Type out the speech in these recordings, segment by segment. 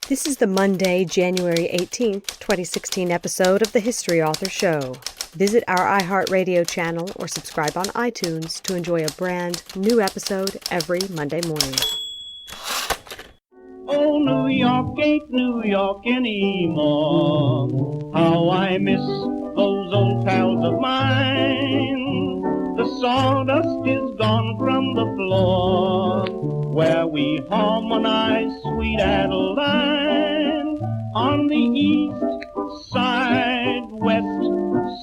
This is the Monday, January 18th, 2016 episode of the History Author Show. Visit our iHeartRadio channel or subscribe on iTunes to enjoy a brand new episode every Monday morning. Oh, New York ain't New York anymore. How I miss those old pals of mine. The sawdust is gone from the floor where we harmonize sweet Adeline. On the east side, west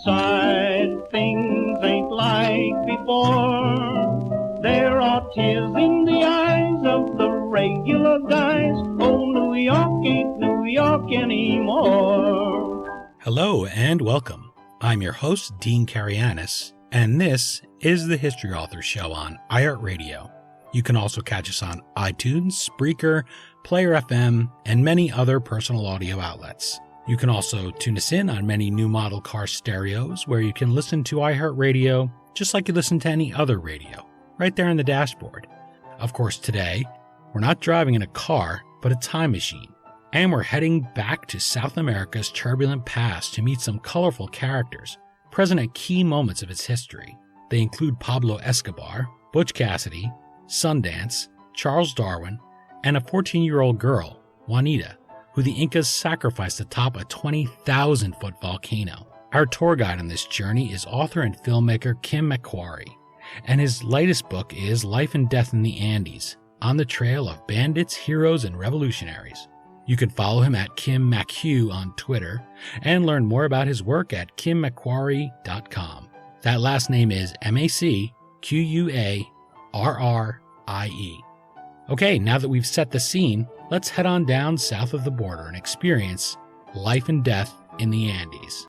side, things ain't like before. There are tears in the eyes of the regular guys. Oh, New York ain't New York anymore. Hello and welcome. I'm your host, Dean Karayanis, and this is the History Author Show on iHeartRadio. You can also catch us on iTunes, Spreaker, Player FM, and many other personal audio outlets. You can also tune us in on many new model car stereos where you can listen to iHeartRadio just like you listen to any other radio, right there on the dashboard. Of course, today, we're not driving in a car, but a time machine. And we're heading back to South America's turbulent past to meet some colorful characters present at key moments of its history. They include Pablo Escobar, Butch Cassidy, Sundance, Charles Darwin, and a 14-year-old girl, Juanita, who the Incas sacrificed atop a 20,000-foot volcano. Our tour guide on this journey is author and filmmaker Kim MacQuarrie, and his latest book is Life and Death in the Andes, on the trail of bandits, heroes, and revolutionaries. You can follow him at Kim MacHugh on Twitter and learn more about his work at kimmacquarrie.com. That last name is MacQuarrie. Okay, now that we've set the scene, let's head on down south of the border and experience life and death in the Andes.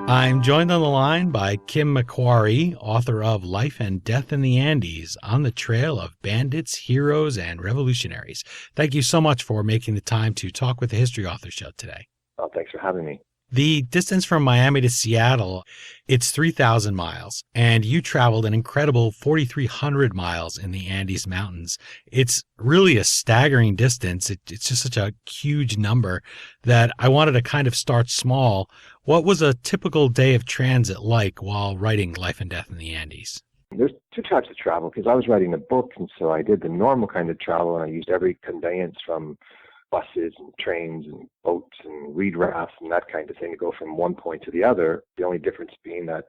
I'm joined on the line by Kim MacQuarrie, author of Life and Death in the Andes, on the trail of bandits, heroes, and revolutionaries. Thank you so much for making the time to talk with the History Author Show today. Oh, thanks for having me. The distance from Miami to Seattle, it's 3,000 miles, and you traveled an incredible 4,300 miles in the Andes Mountains. It's really a staggering distance. It's just such a huge number that I wanted to kind of start small. What was a typical day of transit like while writing Life and Death in the Andes? There's two types of travel, because I was writing a book, and so I did the normal kind of travel, and I used every conveyance from buses and trains and boats and reed rafts and that kind of thing to go from one point to the other. The only difference being that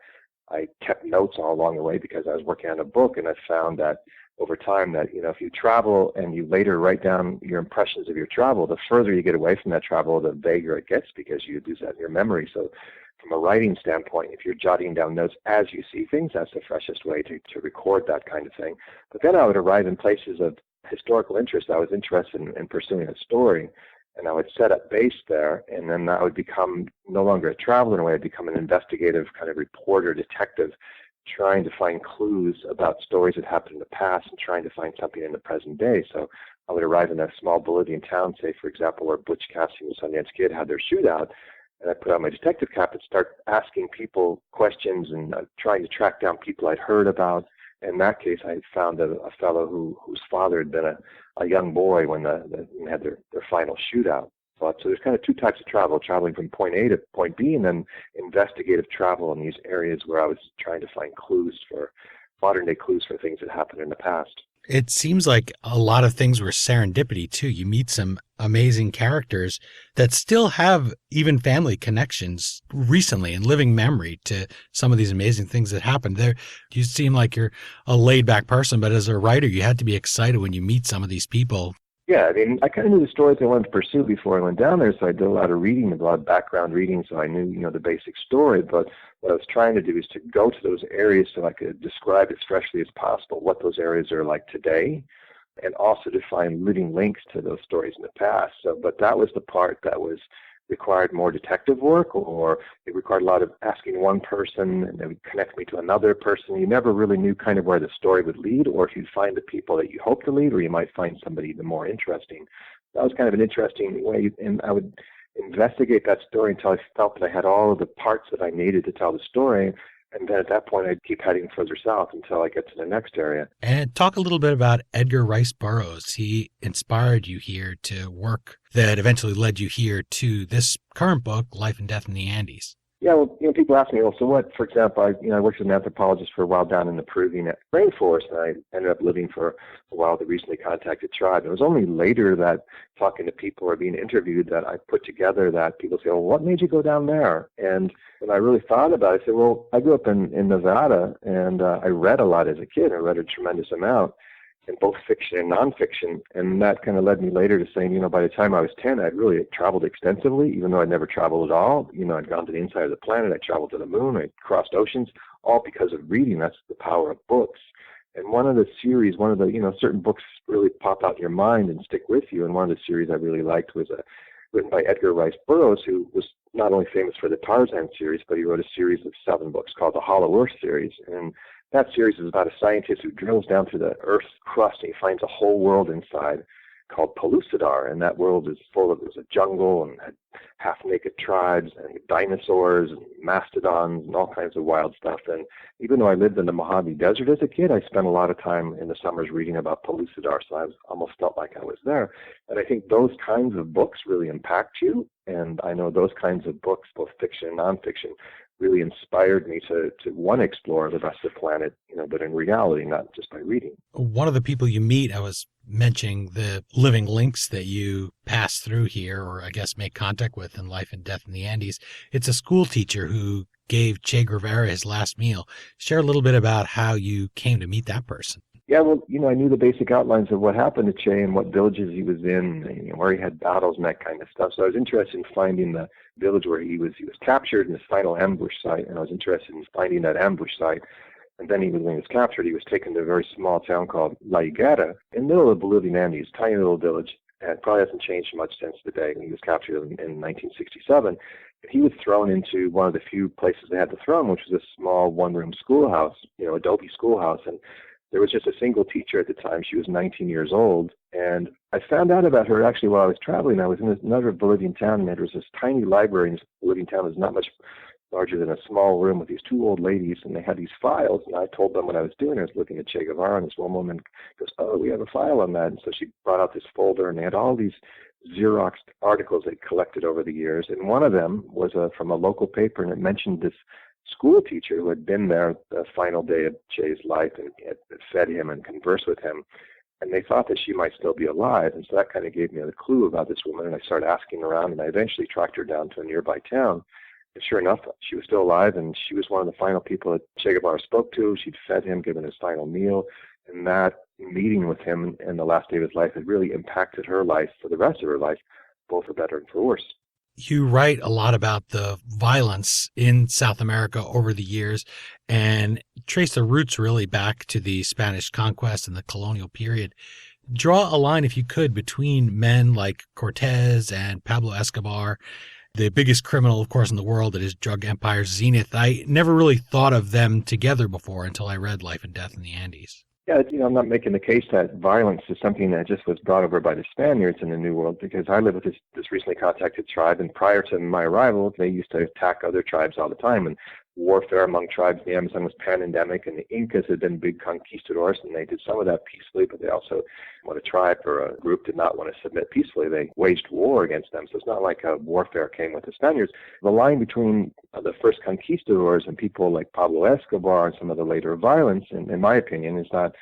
I kept notes all along the way because I was working on a book, and I found that over time that, if you travel and you later write down your impressions of your travel, the further you get away from that travel, the vaguer it gets because you lose that in your memory. So from a writing standpoint, if you're jotting down notes as you see things, that's the freshest way to record that kind of thing. But then I would arrive in places of historical interest. I was interested in pursuing a story, and I would set up base there, and then I would become no longer a traveler in a way. I'd become an investigative kind of reporter, detective, trying to find clues about stories that happened in the past and trying to find something in the present day. So I would arrive in a small Bolivian town, say, for example, where Butch Cassidy and Sundance Kid had their shootout, and I put on my detective cap and start asking people questions and trying to track down people I'd heard about. In that case, I found a fellow whose father had been a young boy when they had their final shootout. So there's kind of two types of travel, traveling from point A to point B, and then investigative travel in these areas where I was trying to find clues for modern-day clues for things that happened in the past. It seems like a lot of things were serendipity, too. You meet some amazing characters that still have even family connections recently in living memory to some of these amazing things that happened. You seem like you're a laid-back person, but as a writer, you had to be excited when you meet some of these people. Yeah, I kind of knew the stories I wanted to pursue before I went down there, so I did a lot of reading, a lot of background reading, so I knew, the basic story. But what I was trying to do is to go to those areas so I could describe as freshly as possible what those areas are like today, and also to find living links to those stories in the past. But that was the part that required more detective work, or it required a lot of asking one person and they would connect me to another person. You never really knew kind of where the story would lead, or if you'd find the people that you hope to lead, or you might find somebody even more interesting. That was kind of an interesting way, and I would investigate that story until I felt that I had all of the parts that I needed to tell the story. And then at that point, I'd keep heading further south until I get to the next area. And talk a little bit about Edgar Rice Burroughs. He inspired you here to work that eventually led you here to this current book, Life and Death in the Andes. Yeah, well, people ask me, well, so what? For example, I worked as an anthropologist for a while down in the Peruvian rainforest, and I ended up living for a while with the recently contacted tribe. It was only later that talking to people or being interviewed that I put together that people say, well, what made you go down there? And when I really thought about it, I said, well, I grew up in Nevada, and I read a lot as a kid. I read a tremendous amount in both fiction and nonfiction, and that kind of led me later to saying, by the time I was 10, I'd really traveled extensively, even though I'd never traveled at all. I'd gone to the inside of the planet, I traveled to the moon, I crossed oceans, all because of reading. That's the power of books. And one of the, certain books really pop out in your mind and stick with you, and one of the series I really liked was written by Edgar Rice Burroughs, who was not only famous for the Tarzan series, but he wrote a series of 7 books called the Hollow Earth series. And that series is about a scientist who drills down through the Earth's crust and he finds a whole world inside called Pellucidar. And that world is full of, there's a jungle and had half-naked tribes and dinosaurs and mastodons and all kinds of wild stuff. And even though I lived in the Mojave Desert as a kid, I spent a lot of time in the summers reading about Pellucidar. So I almost felt like I was there. And I think those kinds of books really impact you. And I know those kinds of books, both fiction and nonfiction, really inspired me to want to explore the rest of the planet, but in reality, not just by reading. One of the people you meet, I was mentioning the living links that you pass through here, or I guess make contact with in Life and Death in the Andes. It's a school teacher who gave Che Guevara his last meal. Share a little bit about how you came to meet that person. Yeah, well, I knew the basic outlines of what happened to Che and what villages he was in, where he had battles and that kind of stuff. So I was interested in finding the village where he was captured in his final ambush site, and I was interested in finding that ambush site. And then when he was captured, he was taken to a very small town called La Higuera in the middle of the Bolivian Andes, tiny little village, and probably hasn't changed much since the day when he was captured in 1967. He was thrown into one of the few places they had to throw him, which was a small one-room schoolhouse, adobe schoolhouse, and there was just a single teacher at the time. She was 19 years old, and I found out about her actually while I was traveling. I was in another Bolivian town, and there was this tiny library in this Bolivian town that was not much larger than a small room with these 2 old ladies, and they had these files, and I told them what I was doing. I was looking at Che Guevara, and this one woman goes, oh, we have a file on that. And so she brought out this folder, and they had all these Xeroxed articles they'd collected over the years, and one of them was from a local paper, and it mentioned this school teacher who had been there the final day of Che's life and had fed him and conversed with him. And they thought that she might still be alive. And so that kind of gave me a clue about this woman. And I started asking around, and I eventually tracked her down to a nearby town. And sure enough, she was still alive, and she was one of the final people that Che Guevara spoke to. She'd fed him, given his final meal. And that meeting with him in the last day of his life had really impacted her life for the rest of her life, both for better and for worse. You write a lot about the violence in South America over the years and trace the roots really back to the Spanish conquest and the colonial period. Draw a line, if you could, between men like Cortez and Pablo Escobar, the biggest criminal, of course, in the world at his drug empire's zenith. I never really thought of them together before until I read Life and Death in the Andes. Yeah, I'm not making the case that violence is something that just was brought over by the Spaniards in the New World, because I live with this recently contacted tribe, and prior to my arrival, they used to attack other tribes all the time, and warfare among tribes in the Amazon was pan-endemic, and the Incas had been big conquistadors, and they did some of that peacefully, but they also, when a tribe or a group did not want to submit peacefully, they waged war against them. So it's not like a warfare came with the Spaniards. The line between the first conquistadors and people like Pablo Escobar and some of the later violence, in my opinion, is that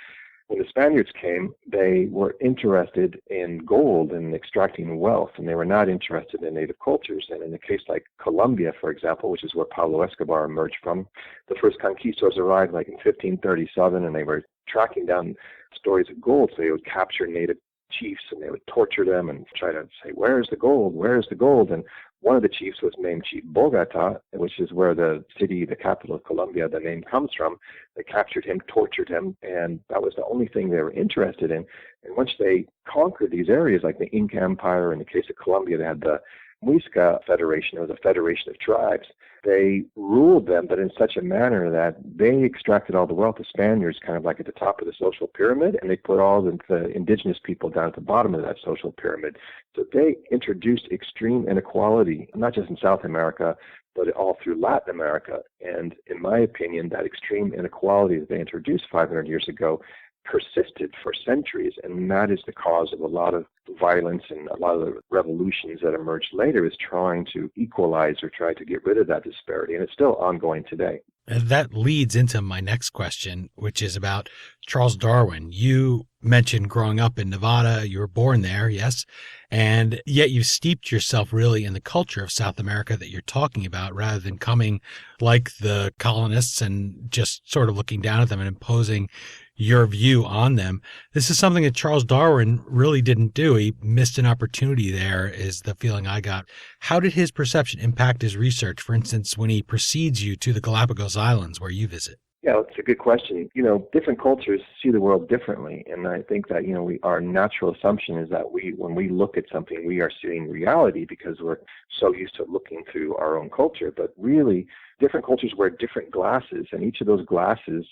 when the Spaniards came, they were interested in gold and extracting wealth, and they were not interested in native cultures. And in a case like Colombia, for example, which is where Pablo Escobar emerged from, the first conquistadors arrived like in 1537, and they were tracking down stories of gold. So they would capture native chiefs, and they would torture them and try to say, where's the gold? Where's the gold? And one of the chiefs was named Chief Bogota, which is where the city, the capital of Colombia, the name comes from. They captured him, tortured him, and that was the only thing they were interested in. And once they conquered these areas, like the Inca Empire, in the case of Colombia, they had the Muisca Federation, it was a federation of tribes, they ruled them, but in such a manner that they extracted all the wealth of Spaniards kind of like at the top of the social pyramid, and they put all the indigenous people down at the bottom of that social pyramid. So they introduced extreme inequality, not just in South America, but all through Latin America. And in my opinion, that extreme inequality that they introduced 500 years ago persisted for centuries, and that is the cause of a lot of violence and a lot of the revolutions that emerged later, is trying to equalize or try to get rid of that disparity, and it's still ongoing today. And that leads into my next question, which is about Charles Darwin. You mentioned growing up in Nevada. You were born there, yes, and yet you steeped yourself really in the culture of South America that you're talking about, rather than coming like the colonists and just sort of looking down at them and imposing your view on them. This is something that Charles Darwin really didn't do. He missed an opportunity there, is the feeling I got. How did his perception impact his research, for instance, when he precedes you to the Galapagos Islands where you visit? Yeah, it's a good question. Different cultures see the world differently, and I think that, our natural assumption is that when we look at something, we are seeing reality because we're so used to looking through our own culture. But really, different cultures wear different glasses, and each of those glasses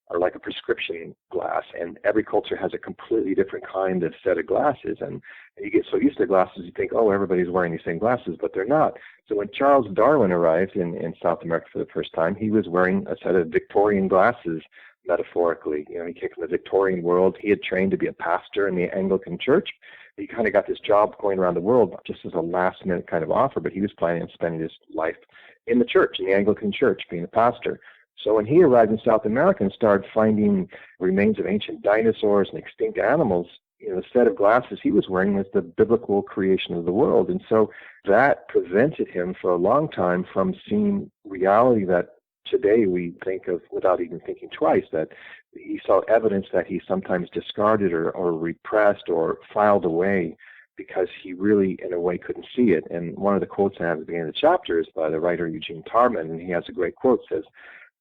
are like a prescription glass, and every culture has a completely different kind of set of glasses, and you get so used to glasses you think, oh, everybody's wearing these same glasses, but they're not. So when Charles Darwin arrived in South America for the first time, he was wearing a set of Victorian glasses, metaphorically. He came from the Victorian world. He had trained to be a pastor in the Anglican Church. He kind of got this job going around the world just as a last-minute kind of offer, but he was planning on spending his life in the church, in the Anglican Church, being a pastor. So when he arrived in South America and started finding remains of ancient dinosaurs and extinct animals, the set of glasses he was wearing was the biblical creation of the world. And so that prevented him for a long time from seeing reality that today we think of without even thinking twice, that he saw evidence that he sometimes discarded or repressed or filed away because he really, in a way, couldn't see it. And one of the quotes I have at the beginning of the chapter is by the writer Eugene Tarman, and he has a great quote, says,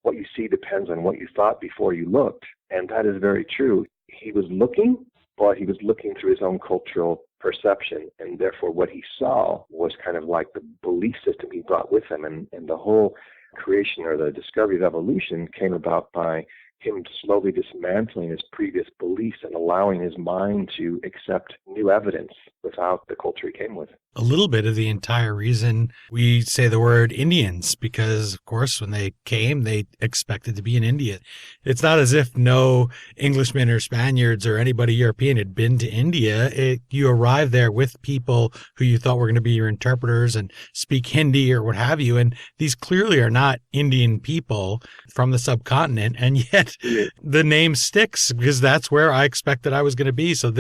"What you see depends on what you thought before you looked." And that is very true. He was looking, but he was looking through his own cultural perception, and therefore what he saw was kind of like the belief system he brought with him, and the whole creation or the discovery of evolution came about by him slowly dismantling his previous beliefs and allowing his mind to accept new evidence without the culture he came with. A little bit of the entire reason we say the word Indians, because, of course, when they came, they expected to be in India. It's not as if no Englishmen or Spaniards or anybody European had been to India. You arrived there with people who you thought were going to be your interpreters and speak Hindi or what have you, and these clearly are not Indian people from the subcontinent, and yet the name sticks because that's where I expected I was going to be. So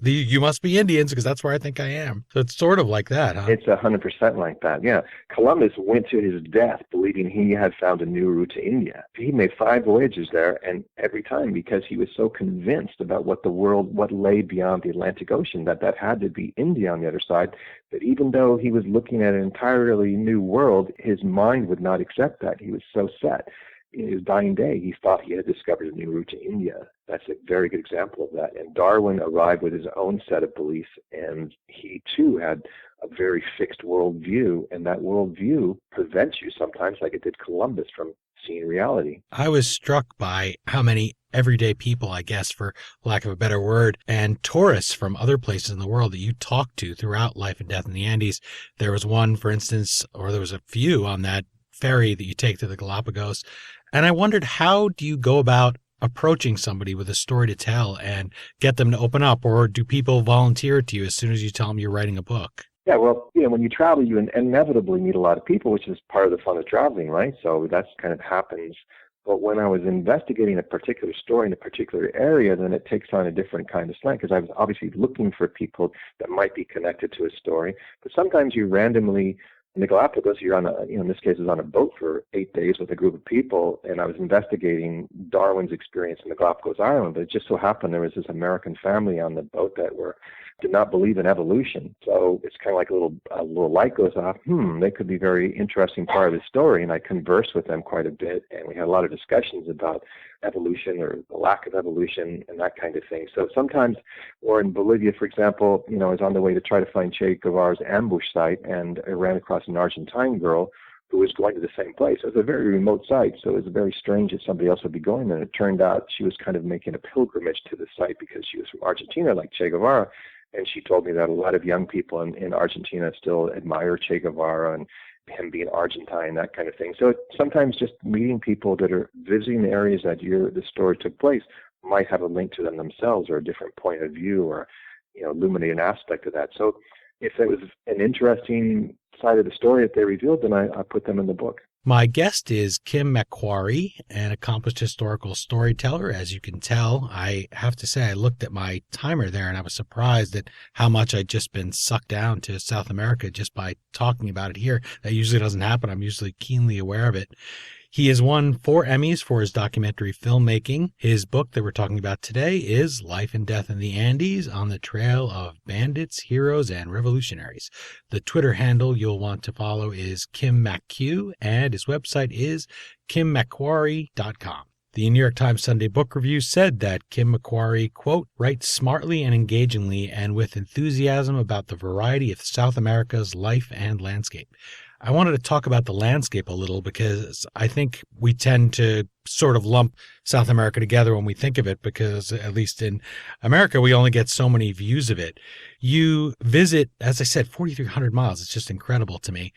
you must be Indians because that's where I think I am. So it's sort of like that, huh? It's 100% like that, yeah. Columbus went to his death believing he had found a new route to India. He made 5 voyages there, and every time, because he was so convinced about what lay beyond the Atlantic Ocean, that had to be India on the other side, that even though he was looking at an entirely new world, his mind would not accept that. He was so set. In his dying day, he thought he had discovered a new route to India. That's a very good example of that. And Darwin arrived with his own set of beliefs, and he too had a very fixed worldview, and that worldview prevents you sometimes, like it did Columbus, from seeing reality. I was struck by how many everyday people, I guess, for lack of a better word, and tourists from other places in the world that you talked to throughout Life and Death in the Andes. There was one, for instance, or there was a few on that ferry that you take to the Galapagos. And I wondered, how do you go about approaching somebody with a story to tell and get them to open up? Or do people volunteer to you as soon as you tell them you're writing a book? Yeah, well, when you travel, you inevitably meet a lot of people, which is part of the fun of traveling, right? So that's kind of happens. But when I was investigating a particular story in a particular area, then it takes on a different kind of slant, because I was obviously looking for people that might be connected to a story. But sometimes you randomly, in the Galapagos, you're on in this case, I was on a boat for 8 days with a group of people, and I was investigating Darwin's experience in the Galapagos Island. But it just so happened there was this American family on the boat that did not believe in evolution. So it's kind of like a little light goes off. They could be a very interesting part of the story. And I conversed with them quite a bit, and we had a lot of discussions about evolution or the lack of evolution and that kind of thing. So sometimes, or in Bolivia, for example, I was on the way to try to find Che Guevara's ambush site, and I ran across an Argentine girl who was going to the same place. It was a very remote site, so it was very strange that somebody else would be going there. And it turned out she was kind of making a pilgrimage to the site because she was from Argentina, like Che Guevara. And she told me that a lot of young people in Argentina still admire Che Guevara and him being Argentine, that kind of thing. So sometimes just meeting people that are visiting the areas that the story took place might have a link to them themselves or a different point of view or, illuminate an aspect of that. So if it was an interesting side of the story that they revealed, then I put them in the book. My guest is Kim MacQuarrie, an accomplished historical storyteller. As you can tell, I have to say I looked at my timer there and I was surprised at how much I'd just been sucked down to South America just by talking about it here. That usually doesn't happen. I'm usually keenly aware of it. He has won 4 Emmys for his documentary filmmaking. His book that we're talking about today is Life and Death in the Andes: On the Trail of Bandits, Heroes, and Revolutionaries. The Twitter handle you'll want to follow is Kim MacQ, and his website is kimmacquarrie.com. The New York Times Sunday Book Review said that Kim MacQuarrie, quote, writes smartly and engagingly and with enthusiasm about the variety of South America's life and landscape. I wanted to talk about the landscape a little because I think we tend to sort of lump South America together when we think of it, because at least in America, we only get so many views of it. You visit, as I said, 4,300 miles. It's just incredible to me.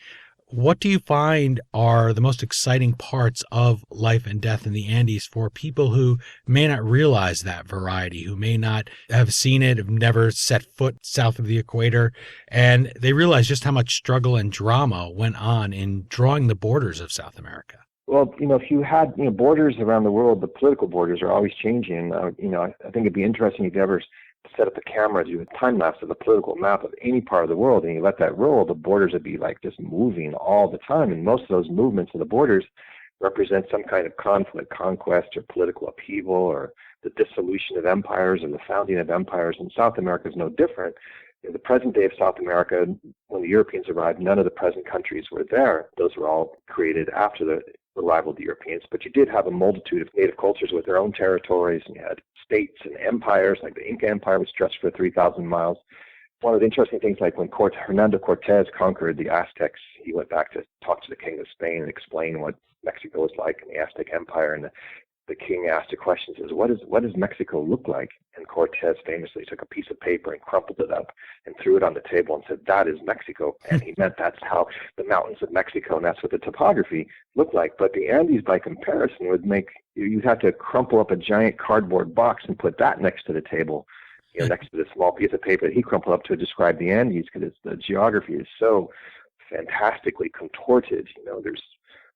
What do you find are the most exciting parts of Life and Death in the Andes for people who may not realize that variety, who may not have seen it, have never set foot south of the equator, and they realize just how much struggle and drama went on in drawing the borders of South America? Well, if you had, borders around the world, the political borders are always changing. I think it'd be interesting if you ever set up a camera, do a time lapse of the political map of any part of the world, and you let that roll, the borders would be like just moving all the time. And most of those movements of the borders represent some kind of conflict, conquest, or political upheaval, or the dissolution of empires, or the founding of empires. And South America is no different. In the present day of South America, when the Europeans arrived, none of the present countries were there. Those were all created after the arrival of the Europeans. But you did have a multitude of native cultures with their own territories, and you had states and empires, like the Inca Empire was stretched for 3,000 miles. One of the interesting things, like when Hernando Cortez conquered the Aztecs, he went back to talk to the king of Spain and explain what Mexico was like in the Aztec Empire. And the king asked a question, says, what does Mexico look like? And Cortez famously took a piece of paper and crumpled it up and threw it on the table and said, that is Mexico. And he meant that's how the mountains of Mexico, and that's what the topography looked like. But the Andes, by comparison, would make, you'd have to crumple up a giant cardboard box and put that next to the table, next to the small piece of paper that he crumpled up to describe the Andes, because the geography is so fantastically contorted. There's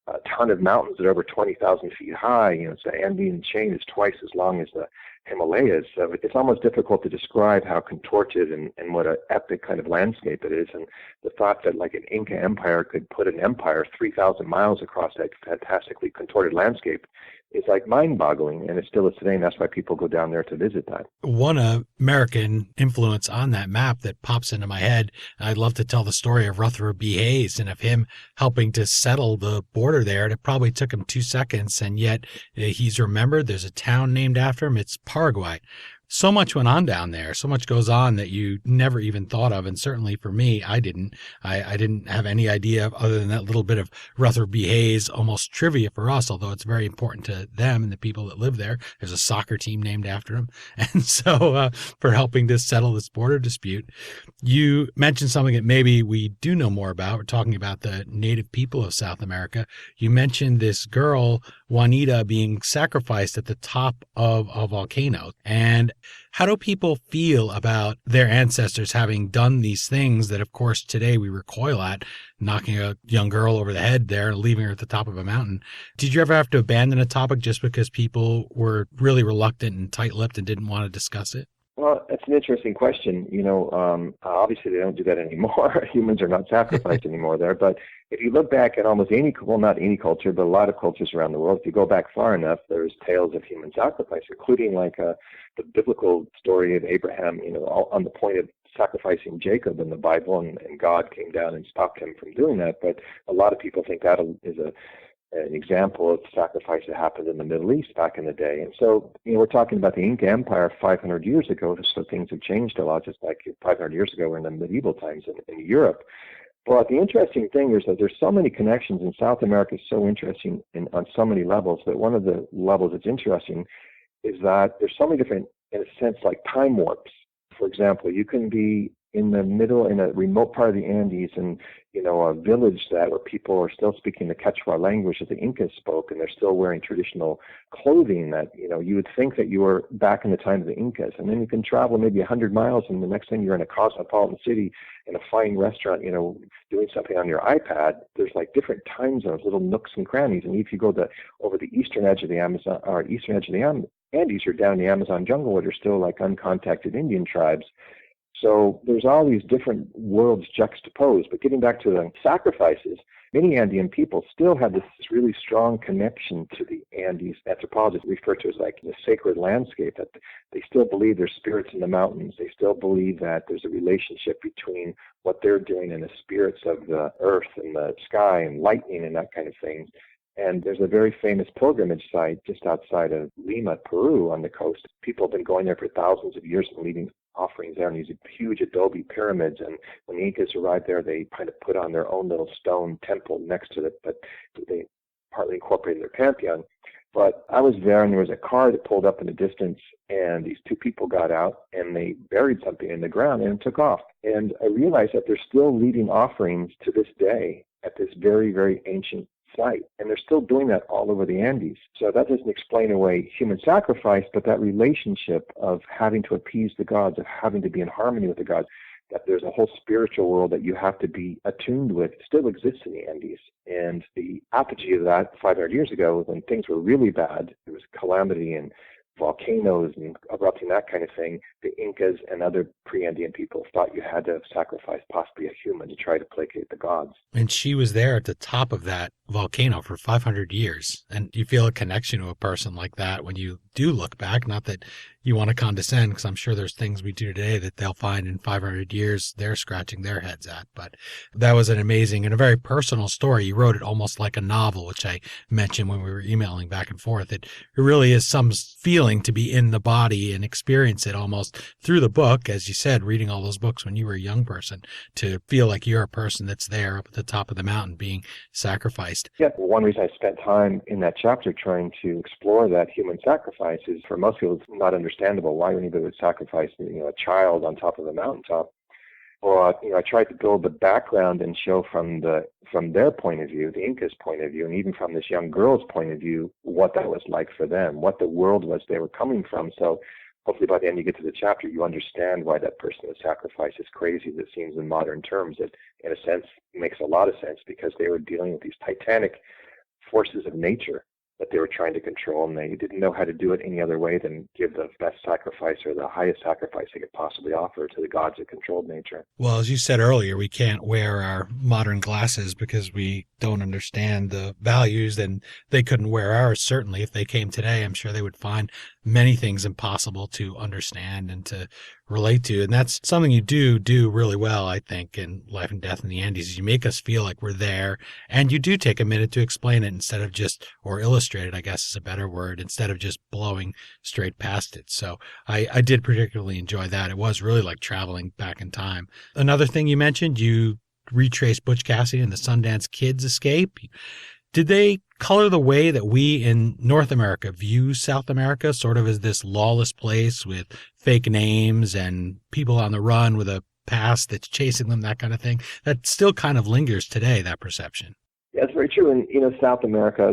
a ton of mountains that are over 20,000 feet high. The Andean chain is twice as long as the Himalayas. So it's almost difficult to describe how contorted and what an epic kind of landscape it is. And the thought that like an Inca empire could put an empire 3,000 miles across that fantastically contorted landscape is like mind-boggling, and it still is today, and that's why people go down there to visit that. One American influence on that map that pops into my head, I'd love to tell the story of Rutherford B. Hayes and of him helping to settle the border there. And it probably took him 2 seconds, and yet he's remembered. There's a town named after him. It's Paraguay. So much went on down there. So much goes on that you never even thought of. And certainly for me, I didn't. I didn't have any idea other than that little bit of Rutherford B. Hayes, almost trivia for us, although it's very important to them and the people that live there. There's a soccer team named after him. And so for helping to settle this border dispute, you mentioned something that maybe we do know more about. We're talking about the native people of South America. You mentioned this girl, Juanita, being sacrificed at the top of a volcano. And how do people feel about their ancestors having done these things that, of course, today we recoil at, knocking a young girl over the head there and leaving her at the top of a mountain? Did you ever have to abandon a topic just because people were really reluctant and tight-lipped and didn't want to discuss it? Well, that's an interesting question. Obviously they don't do that anymore. Humans are not sacrificed anymore there. But if you look back at almost any, well, not any culture, but a lot of cultures around the world, if you go back far enough, there's tales of human sacrifice, including like the biblical story of Abraham, on the point of sacrificing Jacob in the Bible, and God came down and stopped him from doing that. But a lot of people think that is a an example of sacrifice that happened in the Middle East back in the day. And so, we're talking about the Inca Empire 500 years ago, so things have changed a lot, just like 500 years ago we're in the medieval times in Europe. But the interesting thing is that there's so many connections, and South America is so interesting on so many levels, that one of the levels that's interesting is that there's so many different, in a sense, like time warps. For example, you can be in the middle, in a remote part of the Andes, and a village where people are still speaking the Quechua language that the Incas spoke, and they're still wearing traditional clothing that you would think that you were back in the time of the Incas. And then you can travel maybe 100 miles, and the next thing you're in a cosmopolitan city in a fine restaurant, doing something on your iPad. There's like different time zones, little nooks and crannies. And if you go over the eastern edge of the Amazon, or eastern edge of the Andes, you're down in the Amazon jungle where there's still like uncontacted Indian tribes. So there's all these different worlds juxtaposed. But getting back to the sacrifices, many Andean people still have this really strong connection to the Andes. Anthropologists refer to as like the sacred landscape, that they still believe there's spirits in the mountains. They still believe that there's a relationship between what they're doing and the spirits of the earth and the sky and lightning and that kind of thing. And there's a very famous pilgrimage site just outside of Lima, Peru, on the coast. People have been going there for thousands of years and leaving offerings there in these huge adobe pyramids. And when the Incas arrived there, they kind of put on their own little stone temple next to it, but they partly incorporated their pantheon. But I was there, and there was a car that pulled up in the distance, and these two people got out, and they buried something in the ground and took off. And I realized that they're still leaving offerings to this day at this very, very ancient site, and they're still doing that all over the Andes. So that doesn't explain away human sacrifice, but that relationship of having to appease the gods, of having to be in harmony with the gods, that there's a whole spiritual world that you have to be attuned with, still exists in the Andes. And the apogee of that 500 years ago, when things were really bad, there was calamity and volcanoes and erupting, that kind of thing, the Incas and other pre-Andean people thought you had to sacrifice possibly a human to try to placate the gods. And she was there at the top of that volcano for 500 years. And you feel a connection to a person like that when you do look back. Not that you want to condescend, because I'm sure there's things we do today that they'll find in 500 years they're scratching their heads at. But that was an amazing and a very personal story. You wrote it almost like a novel, which I mentioned when we were emailing back and forth. It really is some feeling to be in the body and experience it almost through the book, as you said, reading all those books when you were a young person, to feel like you're a person that's there up at the top of the mountain being sacrificed. Yeah, one reason I spent time in that chapter trying to explore that human sacrifice is, for most people, it's not understandable why anybody would sacrifice, a child on top of the mountaintop. But I tried to build the background and show from their point of view, the Incas' point of view, and even from this young girl's point of view, what that was like for them, what the world was they were coming from. So hopefully by the end you get to the chapter, you understand why that person would sacrifice as crazy as it seems in modern terms. It, in a sense, makes a lot of sense, because they were dealing with these titanic forces of nature that they were trying to control, and they didn't know how to do it any other way than give the best sacrifice, or the highest sacrifice they could possibly offer, to the gods that controlled nature. Well, as you said earlier, we can't wear our modern glasses because we don't understand the values, and they couldn't wear ours. Certainly, if they came today, I'm sure they would find many things impossible to understand and to relate to. And that's something you do really well, I think, in Life and Death in the Andes. You make us feel like we're there, and you do take a minute to explain it instead of just, or illustrate it, I guess is a better word, instead of just blowing straight past it. So I did particularly enjoy that. It was really like traveling back in time. Another thing you mentioned, you retraced Butch Cassidy and the Sundance Kid's escape. Did they color the way that we in North America view South America, sort of as this lawless place with fake names and people on the run with a past that's chasing them, that kind of thing? That still kind of lingers today, that perception. Yeah, that's very true. And, South America,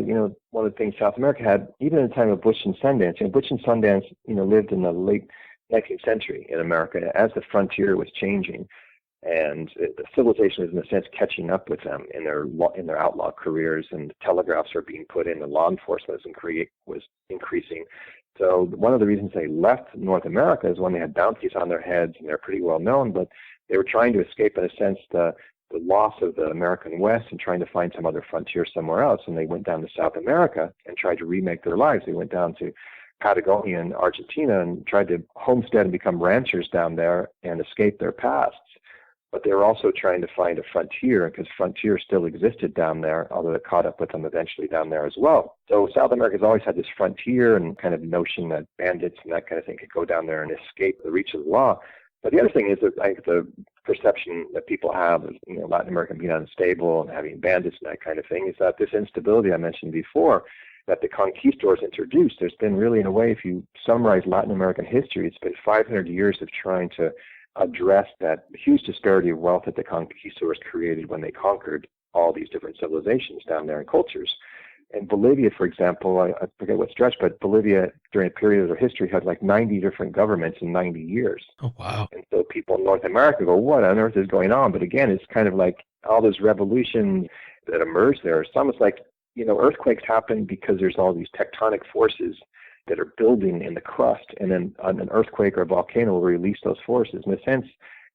one of the things South America had, even in the time of Butch and Sundance, Butch and Sundance, lived in the late 19th century in America as the frontier was changing. And the civilization is, in a sense, catching up with them in their outlaw careers, and telegraphs are being put in, and law enforcement was increasing. So one of the reasons they left North America is when they had bounties on their heads, and they're pretty well known, but they were trying to escape, in a sense, the loss of the American West, and trying to find some other frontier somewhere else. And they went down to South America and tried to remake their lives. They went down to Patagonia and Argentina and tried to homestead and become ranchers down there and escape their pasts. but they were also trying to find a frontier, because frontier still existed down there, although it caught up with them eventually down there as well. So South America's always had this frontier and kind of notion that bandits and that kind of thing could go down there and escape the reach of the law. But the other thing is that I think the perception that people have of Latin America being unstable and having bandits and that kind of thing is that this instability I mentioned before that the conquistadors introduced, there's been really, in a way, if you summarize Latin American history, it's been 500 years of trying to address that huge disparity of wealth that the conquistadors created when they conquered all these different civilizations down there and cultures. And Bolivia, for example, I forget what stretch, but Bolivia, during a period of their history, had like 90 different governments in 90 years. Oh, wow. And so people in North America go, what on earth is going on? But again, it's kind of like all this revolution that emerged there. It's almost like, earthquakes happen because there's all these tectonic forces that are building in the crust, and then an earthquake or a volcano will release those forces. In a sense,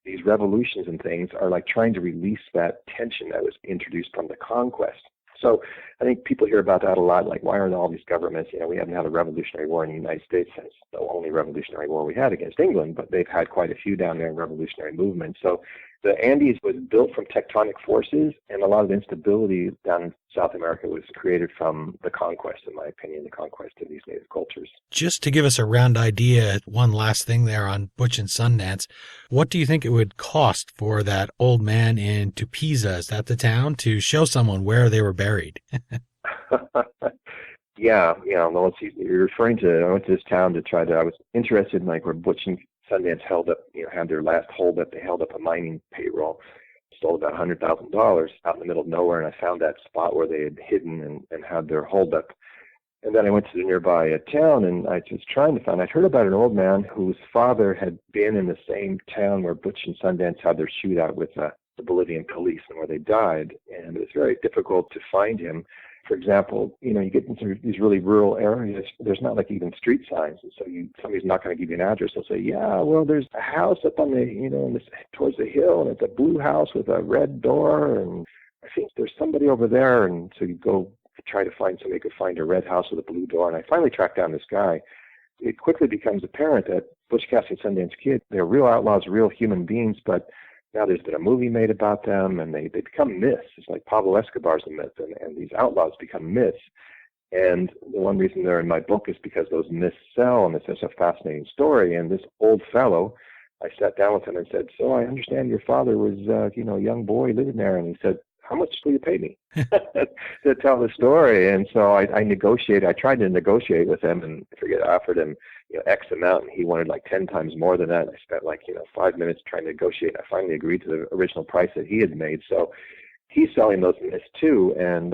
these revolutions and things are like trying to release that tension that was introduced from the conquest. So I think people hear about that a lot, like, why aren't all these governments, we haven't had a revolutionary war in the United States since the only revolutionary war we had against England, but they've had quite a few down there in revolutionary movements. So the Andes was built from tectonic forces, and a lot of the instability down in South America was created from the conquest, in my opinion, the conquest of these native cultures. Just to give us a round idea, one last thing there on Butch and Sundance, what do you think it would cost for that old man in Tupiza, is that the town, to show someone where they were buried? Yeah, you're referring to, I went to this town I was interested in like where Butch and Sundance held up, had their last holdup. They held up a mining payroll, stole about $100,000 out in the middle of nowhere, and I found that spot where they had hidden and had their holdup. And then I went to the nearby town, and I was trying to find, I'd heard about an old man whose father had been in the same town where Butch and Sundance had their shootout with the Bolivian police and where they died, and it was very difficult to find him. For example, you get into these really rural areas, there's not like even street signs, and so somebody's not going to give you an address. They'll say, yeah, well, there's a house up on towards the hill, and it's a blue house with a red door, and I think there's somebody over there, and so you go try to find somebody who could find a red house with a blue door, and I finally tracked down this guy. It quickly becomes apparent that Butch Cassidy and Sundance Kid, they're real outlaws, real human beings, but now there's been a movie made about them, and they become myths. It's like Pablo Escobar's a myth, and these outlaws become myths. And the one reason they're in my book is because those myths sell, and it's such a fascinating story. And this old fellow, I sat down with him and said, so I understand your father was, a young boy living there. And he said, how much will you pay me to tell the story? And so I negotiated. I tried to negotiate with him, and I offered him X amount, and he wanted like 10 times more than that. I spent 5 minutes trying to negotiate. I finally agreed to the original price that he had made. So he's selling those myths too, and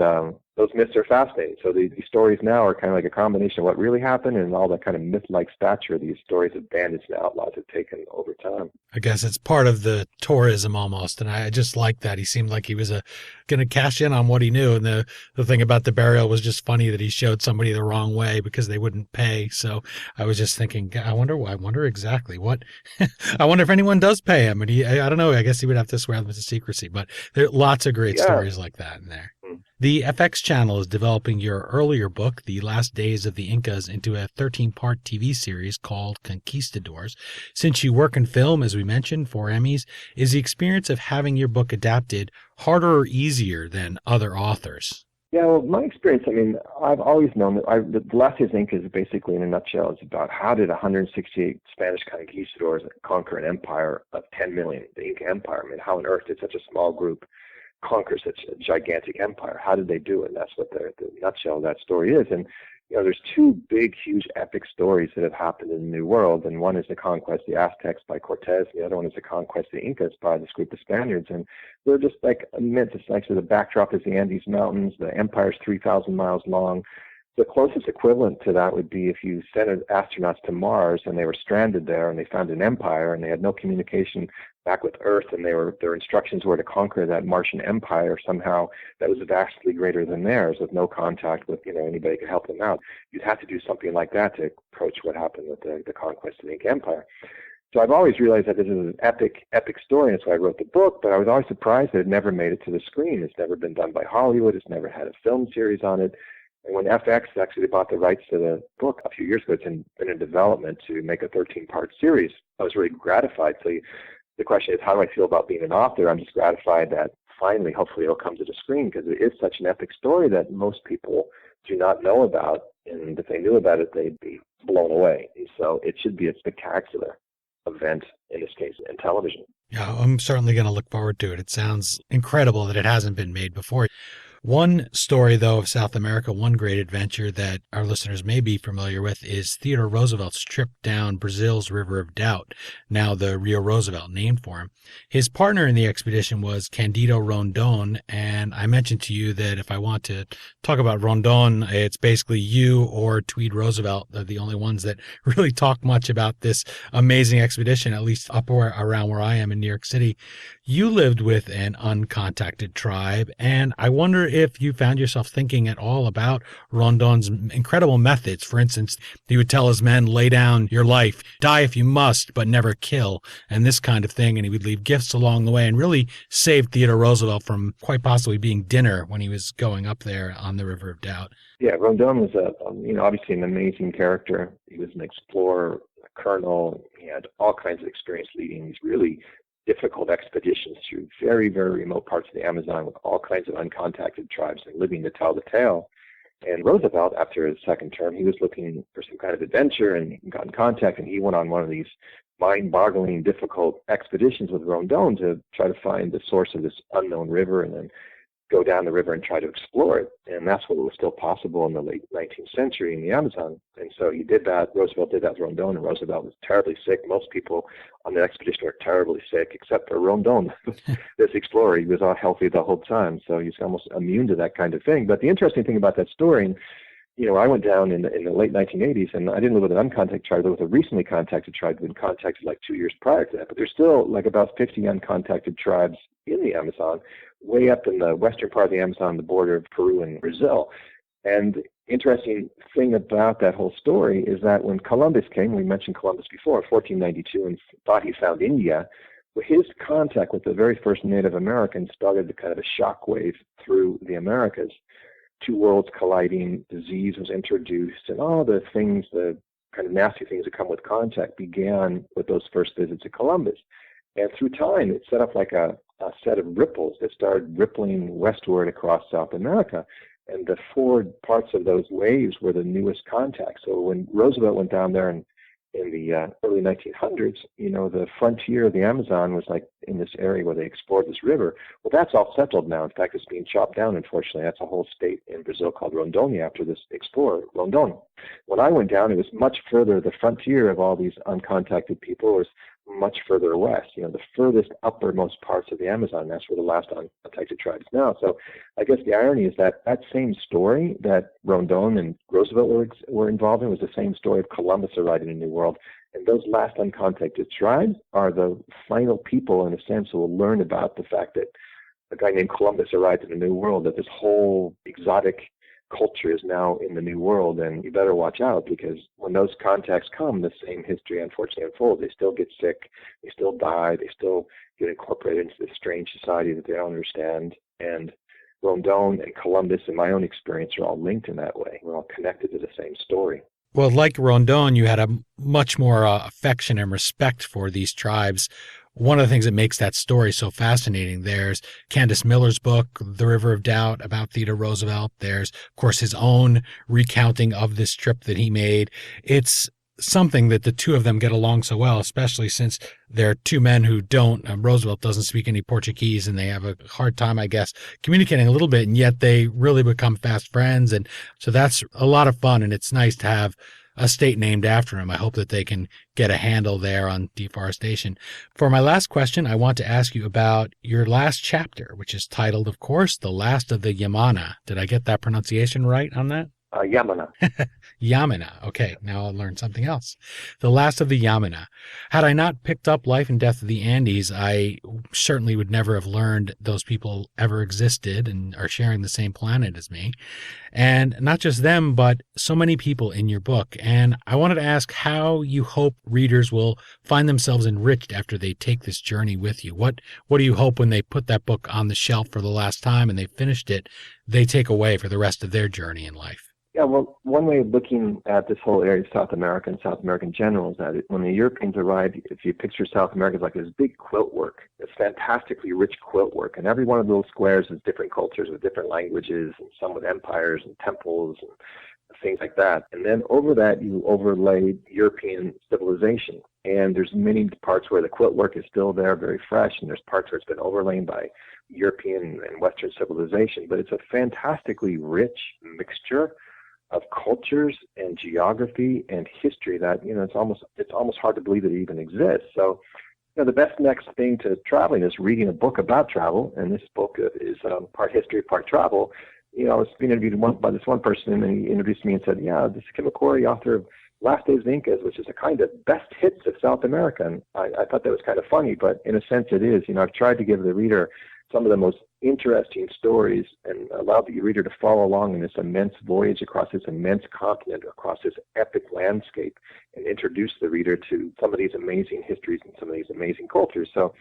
those myths are fascinating. So these stories now are kind of like a combination of what really happened and all that kind of myth-like stature these stories of bandits and outlaws have taken over time. I guess it's part of the tourism almost, and I just like that. He seemed like he was going to cash in on what he knew, and the thing about the burial was just funny that he showed somebody the wrong way because they wouldn't pay. So I was just thinking, I wonder exactly what, I wonder if anyone does pay him, and I don't know, I guess he would have to swear them to secrecy, but there are lots of great stories like that in there. The FX channel is developing your earlier book, The Last Days of the Incas, into a 13-part TV series called Conquistadors. Since you work in film, as we mentioned, 4 Emmys, is the experience of having your book adapted harder or easier than other authors? Yeah, well, my experience, I've always known that The Last Days of the Incas, basically in a nutshell, is about how did 168 Spanish conquistadors conquer an empire of 10 million, the Inca Empire. How on earth did such a small group conquer such a gigantic empire? How did they do it? And that's what the nutshell of that story is. And there's 2 big, huge, epic stories that have happened in the New World. And one is the conquest of the Aztecs by Cortez. The other one is the conquest of the Incas by this group of Spaniards. And they're just like immense. It's like the backdrop is the Andes Mountains. The empire's 3,000 miles long. The closest equivalent to that would be if you sent astronauts to Mars and they were stranded there and they found an empire and they had no communication back with Earth, and their instructions were to conquer that Martian empire somehow that was vastly greater than theirs, with no contact with anybody could help them out. You'd have to do something like that to approach what happened with the conquest of the Inca Empire. So I've always realized that this is an epic story, and that's why I wrote the book, but I was always surprised that it never made it to the screen. It's never been done by Hollywood. It's never had a film series on it. And when FX actually bought the rights to the book a few years ago, it's been in development to make a 13-part series. I was really gratified. So the question is, how do I feel about being an author? I'm just gratified that finally, hopefully, it'll come to the screen, because it is such an epic story that most people do not know about, and if they knew about it, they'd be blown away. So it should be a spectacular event, in this case, in television. Yeah, I'm certainly going to look forward to it. It sounds incredible that it hasn't been made before. One story, though, of South America, one great adventure that our listeners may be familiar with is Theodore Roosevelt's trip down Brazil's River of Doubt, now the Rio Roosevelt, named for him. His partner in the expedition was Candido Rondon, and I mentioned to you that if I want to talk about Rondon, it's basically you or Tweed Roosevelt. They're the only ones that really talk much about this amazing expedition, at least up around where I am in New York City. You lived with an uncontacted tribe, and I wonder if you found yourself thinking at all about Rondon's incredible methods. For instance, he would tell his men, lay down your life, die if you must, but never kill, and this kind of thing. And he would leave gifts along the way and really saved Theodore Roosevelt from quite possibly being dinner when he was going up there on the River of Doubt. Yeah, Rondon was obviously an amazing character. He was an explorer, a colonel. He had all kinds of experience leading these really difficult expeditions through very, very remote parts of the Amazon with all kinds of uncontacted tribes and living to tell the tale. And Roosevelt, after his second term, he was looking for some kind of adventure and got in contact, and he went on one of these mind-boggling, difficult expeditions with Rondon to try to find the source of this unknown river and then go down the river and try to explore it. And that's what was still possible in the late 19th century in the Amazon. And so he did that. Roosevelt did that with Rondon, and Roosevelt was terribly sick. Most people on the expedition were terribly sick, except for Rondon, this explorer. He was all healthy the whole time, so he's almost immune to that kind of thing. But the interesting thing about that story, I went down in the late 1980s, and I didn't live with an uncontacted tribe. I lived with a recently contacted tribe who'd been contacted like 2 years prior to that. But there's still like about 50 uncontacted tribes in the Amazon, way up in the western part of the Amazon, the border of Peru and Brazil. And interesting thing about that whole story is that when Columbus came, we mentioned Columbus before, 1492, and thought he found India, his contact with the very first Native Americans started the kind of a shockwave through the Americas. Two worlds colliding, disease was introduced, and all the things, the kind of nasty things that come with contact began with those first visits of Columbus. And through time, it set up like a set of ripples that started rippling westward across South America. And the forward parts of those waves were the newest contacts. So when Roosevelt went down there in the early 1900s, the frontier of the Amazon was like in this area where they explored this river. Well, that's all settled now. In fact, it's being chopped down, unfortunately. That's a whole state in Brazil called Rondônia after this explorer, Rondon. When I went down, it was much further. The frontier of all these uncontacted people was much further west, the furthest uppermost parts of the Amazon. That's where the last uncontacted tribes now. So I guess the irony is that same story that Rondon and Roosevelt were involved in was the same story of Columbus arriving in the New World. And those last uncontacted tribes are the final people, in a sense, who will learn about the fact that a guy named Columbus arrived in the New World, that this whole exotic culture is now in the New World, and you better watch out, because when those contacts come, the same history unfortunately unfolds. They still get sick, they still die, they still get incorporated into this strange society that they don't understand. And Rondon and Columbus, in my own experience, are all linked in that way. We're all connected to the same story. Well, like Rondon, you had a much more affection and respect for these tribes. One of the things that makes that story so fascinating, there's Candace Miller's book, The River of Doubt, about Theodore Roosevelt. There's, of course, his own recounting of this trip that he made. It's something that the two of them get along so well, especially since they're two men who don't, Roosevelt doesn't speak any Portuguese, and they have a hard time, I guess, communicating a little bit, and yet they really become fast friends. And so that's a lot of fun, and it's nice to have a state named after him. I hope that they can get a handle there on deforestation. For my last question, I want to ask you about your last chapter, which is titled, of course, The Last of the Yamana. Did I get that pronunciation right on that? Yamana. Yamana. Okay, now I'll learn something else. The Last of the Yamana. Had I not picked up Life and Death of the Andes, I certainly would never have learned those people ever existed and are sharing the same planet as me. And not just them, but so many people in your book. And I wanted to ask how you hope readers will find themselves enriched after they take this journey with you. What do you hope when they put that book on the shelf for the last time and they finished it, they take away for the rest of their journey in life? Yeah, well, one way of looking at this whole area of South America and South America in general is that when the Europeans arrived, if you picture South America as like this big quilt work, this fantastically rich quilt work, and every one of those squares is different cultures with different languages, and some with empires and temples and things like that. And then over that, you overlaid European civilization. And there's many parts where the quilt work is still there, very fresh, and there's parts where it's been overlain by European and Western civilization. But it's a fantastically rich mixture of cultures and geography and history that, it's almost hard to believe that it even exists. So, the best next thing to traveling is reading a book about travel, and this book is part history, part travel. I was being interviewed by this one person, and he introduced me and said, this is Kim MacQuarrie, author of Last Days of the Incas, which is a kind of best hits of South America. And I thought that was kind of funny, but in a sense it is. I've tried to give the reader some of the most interesting stories and allow the reader to follow along in this immense voyage across this immense continent, across this epic landscape, and introduce the reader to some of these amazing histories and some of these amazing cultures. So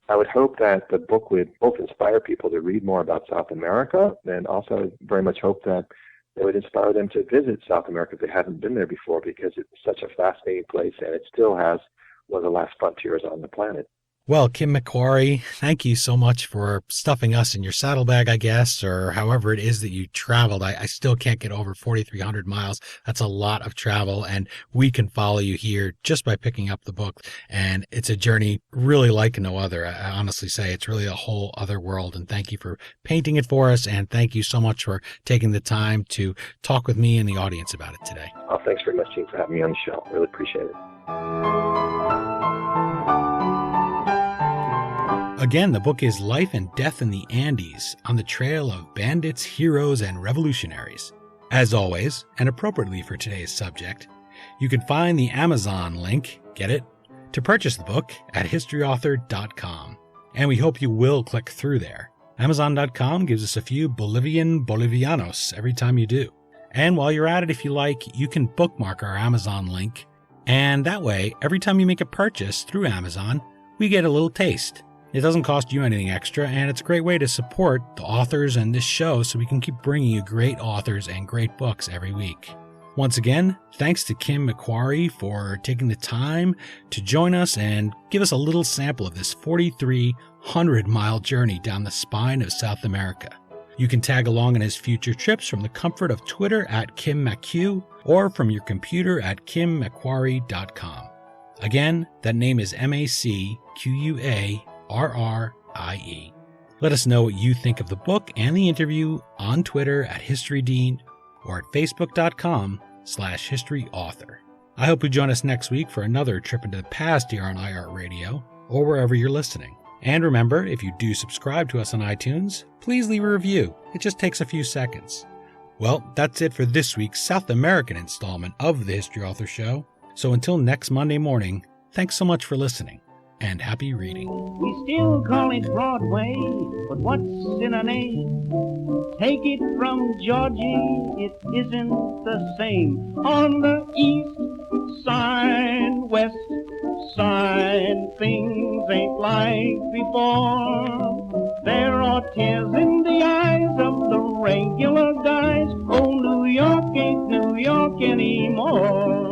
I would hope that the book would both inspire people to read more about South America, and also very much hope that it would inspire them to visit South America if they haven't been there before, because it's such a fascinating place, and it still has one of the last frontiers on the planet. Well, Kim MacQuarrie, thank you so much for stuffing us in your saddlebag, I guess, or however it is that you traveled. I still can't get over 4,300 miles. That's a lot of travel, and we can follow you here just by picking up the book. And it's a journey really like no other. I honestly say it's really a whole other world, and thank you for painting it for us, and thank you so much for taking the time to talk with me and the audience about it today. Oh, thanks very much, Gene, for having me on the show. Really appreciate it. Again, the book is Life and Death in the Andes, on the trail of bandits, heroes, and revolutionaries. As always, and appropriately for today's subject, you can find the Amazon link, get it, to purchase the book at historyauthor.com. And we hope you will click through there. Amazon.com gives us a few Bolivianos every time you do. And while you're at it, if you like, you can bookmark our Amazon link. And that way, every time you make a purchase through Amazon, we get a little taste. It doesn't cost you anything extra, and it's a great way to support the authors and this show so we can keep bringing you great authors and great books every week. Once again, thanks to Kim MacQuarrie for taking the time to join us and give us a little sample of this 4,300-mile journey down the spine of South America. You can tag along in his future trips from the comfort of Twitter at KimMacQ or from your computer at kimmacquarrie.com. Again, that name is MacQuarrie. Let us know what you think of the book and the interview on Twitter at HistoryDean or at facebook.com/historyauthor. I hope you join us next week for another trip into the past here on iHeartRadio or wherever you're listening. And remember, if you do subscribe to us on iTunes, please leave a review. It just takes a few seconds. Well, that's it for this week's South American installment of the History Author Show. So until next Monday morning, thanks so much for listening. And happy reading. We still call it Broadway, but what's in a name? Take it from Georgie, it isn't the same. On the east side, west side, things ain't like before. There are tears in the eyes of the regular guys. Oh, New York ain't New York anymore.